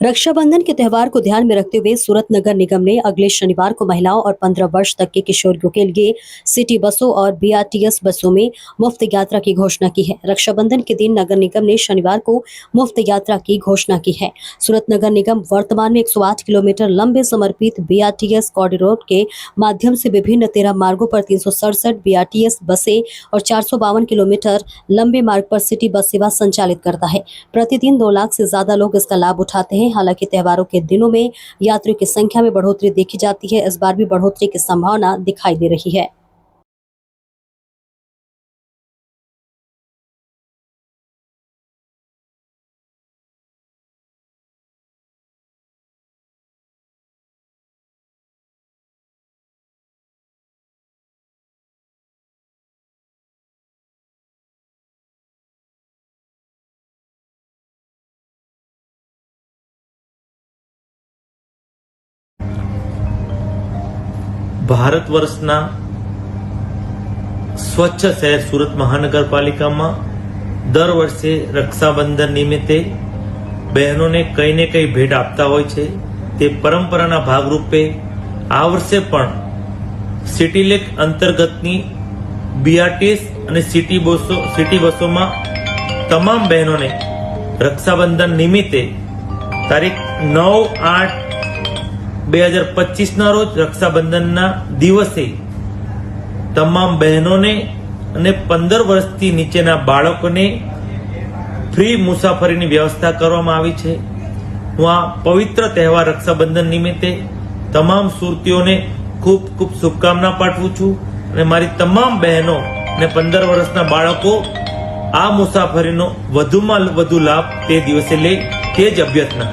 रक्षाबंधन के त्योहार को ध्यान में रखते हुए सूरत नगर निगम ने अगले शनिवार को महिलाओं और 15 वर्ष तक के किशोरियों के लिए सिटी बसों और बीआरटीएस बसों में मुफ्त यात्रा की घोषणा की है। रक्षाबंधन के दिन नगर निगम ने शनिवार को मुफ्त यात्रा की घोषणा की है। सूरत नगर निगम वर्तमान में 108 किलोमीटर लंबे समर्पित बीआरटीएस कॉरिडोर के माध्यम से विभिन्न 13 मार्गों पर 367 बीआरटीएस बसें और 452 किलोमीटर लंबे मार्ग पर सिटी बस सेवा संचालित करता है। प्रतिदिन 2 लाख से ज्यादा लोग इसका लाभ उठाते हैं। हालांकि त्योहारों के दिनों में यात्रियों की संख्या में बढ़ोतरी देखी जाती है। इस बार भी बढ़ोतरी की संभावना दिखाई दे रही है। ભારત વર્ષના સ્વચ્છ શહેર સુરત મહાનગરપાલિકામાં દર વર્ષે રક્ષાબંધન નિમિત્તે બહેનોને કંઈ ને કંઈ ભેટ આપતા હોય છે। તે પરંપરાના ભાગરૂપે આ વર્ષે પણ સિટીલેક અંતર્ગતની બીઆરટીએસ અને સિટી બસોમાં તમામ બહેનોને રક્ષાબંધન નિમિત્તે તારીખ 9/8/2025 રોજ રક્ષાબંધનના દિવસે તમામ બહેનોને અને 15 વર્ષથી નીચેના બાળકોને ફ્રી મુસાફરીની વ્યવસ્થા કરવામાં આવી છે। હું આ પવિત્ર તહેવાર રક્ષાબંધન નિમિત્તે તમામ સુરતીઓને ખૂબ ખૂબ શુભકામના પાઠવું છું અને મારી તમામ બહેનો અને 15 વર્ષના બાળકો આ મુસાફરીનો વધુમાં વધુ લાભ તે દિવસે લે તે જ અભ્યર્થના।